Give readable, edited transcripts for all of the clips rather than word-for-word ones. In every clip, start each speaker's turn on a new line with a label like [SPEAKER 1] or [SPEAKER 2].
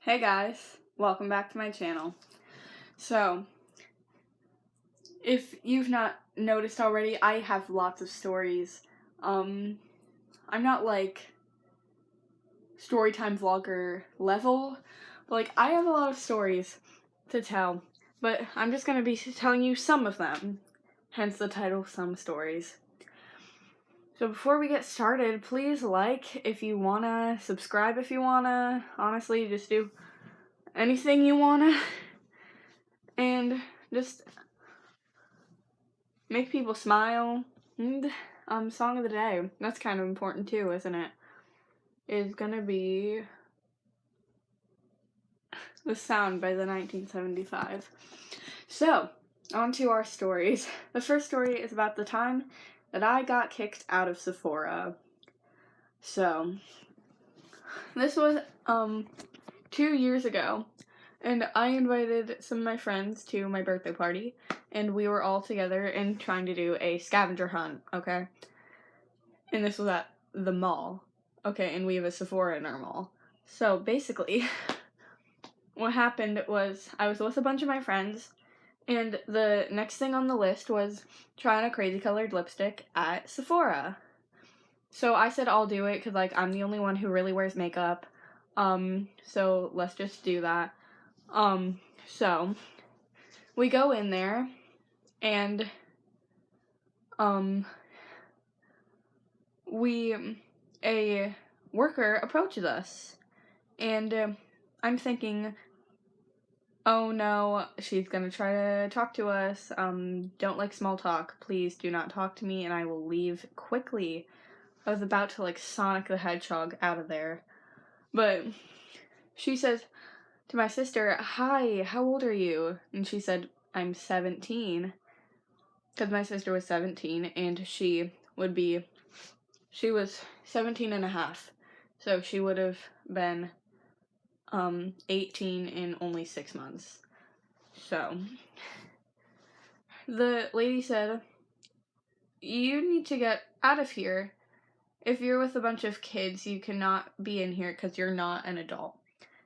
[SPEAKER 1] Hey guys, welcome back to my channel. So, if you've not noticed already, I have lots of stories. I'm not like storytime vlogger level, but like I have a lot of stories to tell, but I'm just gonna be telling you some of them, hence the title, Some Stories. So before we get started, please like if you wanna, subscribe if you wanna, honestly, just do anything you wanna, and just make people smile. And song of the day, that's kind of important too, isn't it? Is gonna be The Sound by the 1975. So, on to our stories. The first story is about the time that I got kicked out of Sephora. So, this was 2 years ago, and I invited some of my friends to my birthday party, and we were all together and trying to do a scavenger hunt, okay? And this was at the mall, okay, and we have a Sephora in our mall. So basically, what happened was I was with a bunch of my friends, and the next thing on the list was trying a crazy colored lipstick at Sephora. So I said I'll do it because, like, I'm the only one who really wears makeup. So let's just do that. So we go in there, and, a worker approaches us, and I'm thinking, oh no, she's gonna try to talk to us. Don't like small talk. Please do not talk to me, and I will leave quickly. I was about to, like, Sonic the Hedgehog out of there. But she says to my sister, "Hi, how old are you?" And she said, "I'm 17. Because my sister was 17, and she was 17 and a half. So she would have been 18 in only 6 months. So the lady said, "You need to get out of here. If you're with a bunch of kids, you cannot be in here because you're not an adult."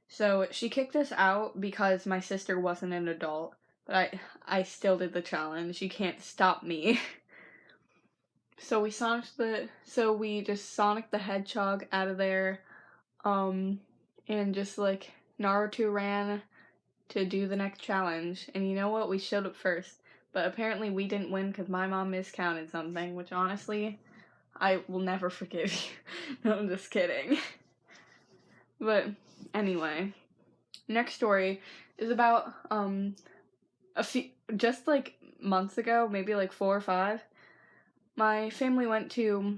[SPEAKER 1] So she kicked us out because my sister wasn't an adult, but I still did the challenge. You can't stop me. So we just Sonic the Hedgehog out of there, and just, like, Naruto ran to do the next challenge. And you know what? We showed up first. But apparently we didn't win because my mom miscounted something, which honestly, I will never forgive you. No, I'm just kidding. But anyway, next story is about, just like months ago, maybe like 4 or 5, my family went to,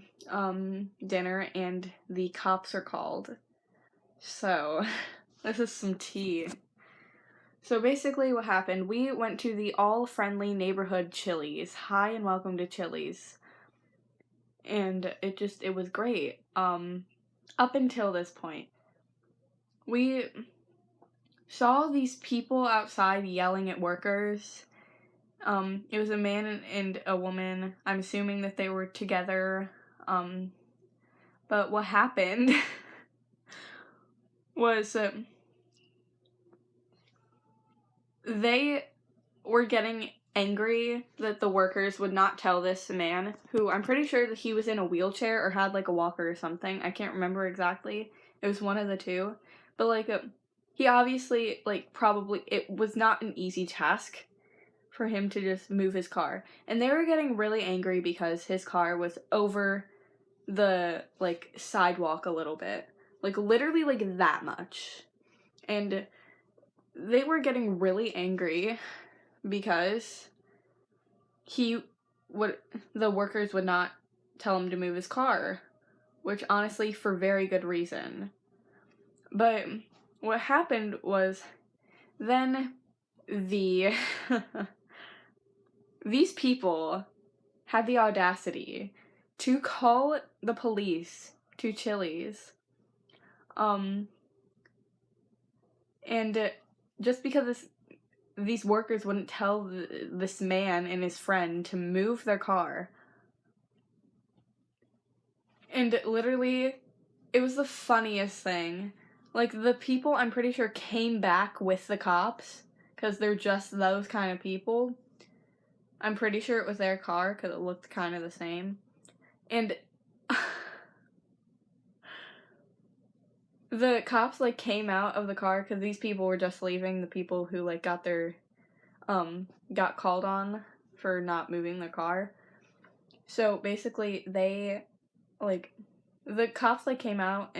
[SPEAKER 1] dinner and the cops are called. So, this is some tea. So basically what happened, we went to the all-friendly neighborhood Chili's. Hi and welcome to Chili's. And it was great. Up until this point. We saw these people outside yelling at workers. It was a man and a woman. I'm assuming that they were together. But what happened was they were getting angry that the workers would not tell this man, who I'm pretty sure that he was in a wheelchair or had, like, a walker or something. I can't remember exactly. It was one of the two. But, like, he obviously, like, probably, it was not an easy task for him to just move his car. And they were getting really angry because his car was over the, like, sidewalk a little bit. Like, literally, like, that much. And they were getting really angry because the workers would not tell him to move his car, which honestly, for very good reason. But what happened was, then these people had the audacity to call the police to Chili's. And just because these workers wouldn't tell this man and his friend to move their car. And literally, it was the funniest thing. like, the people, I'm pretty sure, came back with the cops, because they're just those kind of people. I'm pretty sure it was their car, because it looked kind of the same. And the cops, like, came out of the car, because these people were just leaving, the people who, like, got called on for not moving their car. So, basically, they, like, the cops, like, came out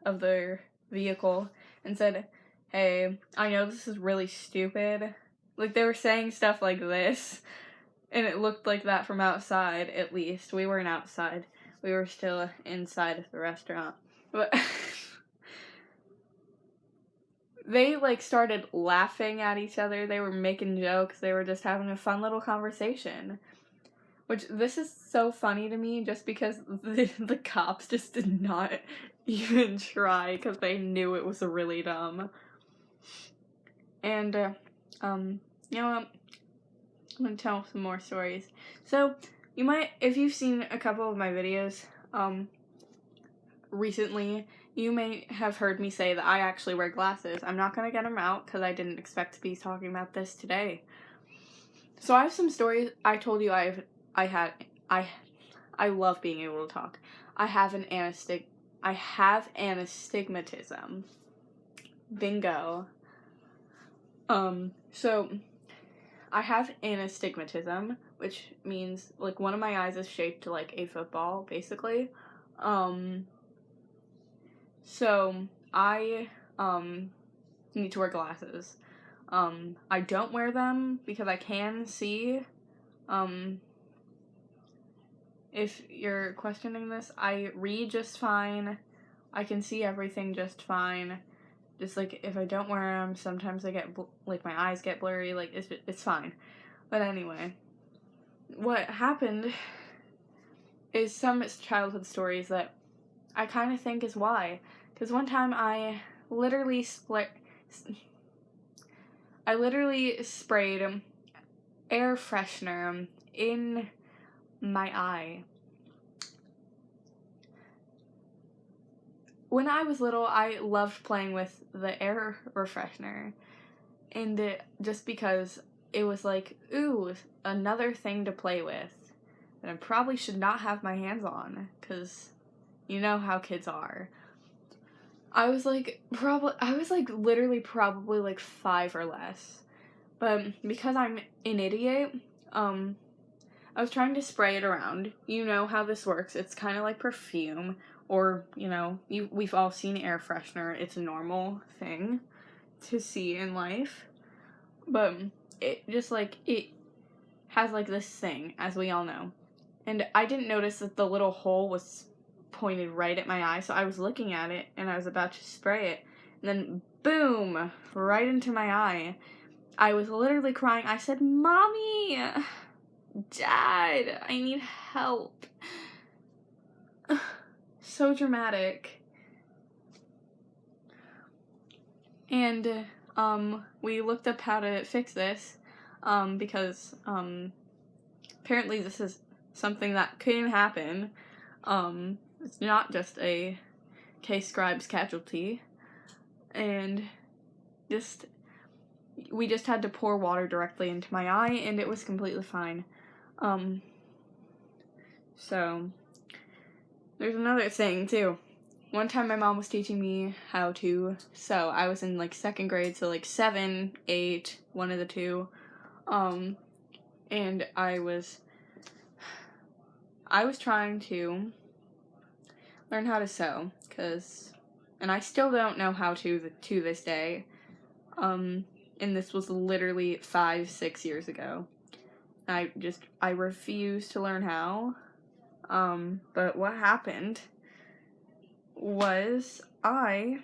[SPEAKER 1] of their vehicle and said, hey, I know this is really stupid. Like, they were saying stuff like this, and it looked like that from outside, at least. We weren't outside. We were still inside of the restaurant. But they, like, started laughing at each other. They were making jokes. They were just having a fun little conversation. Which, this is so funny to me just because the cops just did not even try because they knew it was really dumb. And, you know what? I'm gonna tell some more stories. So, you might, if you've seen a couple of my videos, recently, you may have heard me say that I actually wear glasses. I'm not gonna get them out because I didn't expect to be talking about this today. So I have some stories. I told you I love being able to talk. I have astigmatism. Bingo. So I have astigmatism, which means, like, one of my eyes is shaped like a football, basically. So I, need to wear glasses. I don't wear them because I can see. If you're questioning this, I read just fine. I can see everything just fine. Just, like, if I don't wear them, sometimes I get, like, my eyes get blurry. Like, it's fine. But anyway, what happened is some childhood stories that I kind of think is why. Because one time I literally sprayed air freshener in my eye. When I was little, I loved playing with the air freshener, and just because it was like, ooh, another thing to play with that I probably should not have my hands on, because you know how kids are. I was literally probably like 5 or less, but because I'm an idiot, I was trying to spray it around. You know how this works. It's kind of like perfume, or, you know, we've all seen air freshener. It's a normal thing to see in life. But it just, like, it has, like, this thing, as we all know. And I didn't notice that the little hole was pointed right at my eye, so I was looking at it, and I was about to spray it. And then, boom, right into my eye. I was literally crying. I said, Mommy! Dad, I need help. So dramatic. And, we looked up how to fix this, because, apparently this is something that can happen. It's not just a K-Scribes casualty. And we just had to pour water directly into my eye, and it was completely fine. So, there's another thing, too. One time my mom was teaching me how to sew. I was in, like, 2nd grade, so, like, 7, 8, one of the two. And I was trying to learn how to sew, and I still don't know how to this day. And this was literally 5, 6 years ago. I refused to learn how. But what happened was I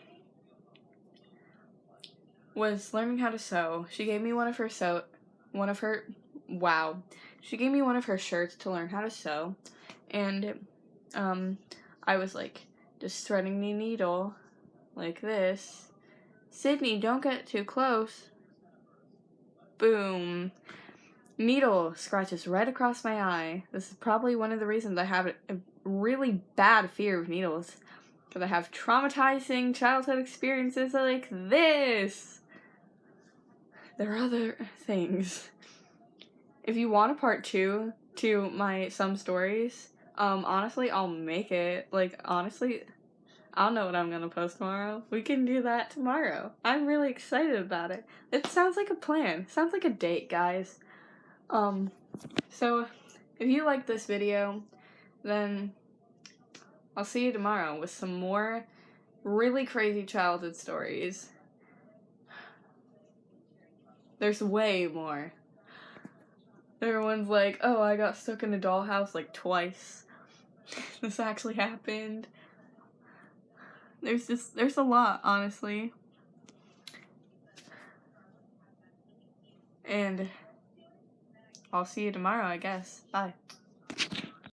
[SPEAKER 1] was learning how to sew. She gave me she gave me one of her shirts to learn how to sew. And, I was, like, just threading the needle like this. Sydney, don't get too close. Boom. Needle scratches right across my eye. This is probably one of the reasons I have a really bad fear of needles. But I have traumatizing childhood experiences like this. There are other things. If you want a part 2 to my some stories, honestly, I'll make it. Like, honestly, I don't know what I'm gonna post tomorrow. We can do that tomorrow. I'm really excited about it. It sounds like a plan. Sounds like a date, guys. So, if you like this video, then I'll see you tomorrow with some more really crazy childhood stories. There's way more. Everyone's like, oh, I got stuck in a dollhouse like twice. This actually happened. There's a lot, honestly. And I'll see you tomorrow, I guess. Bye.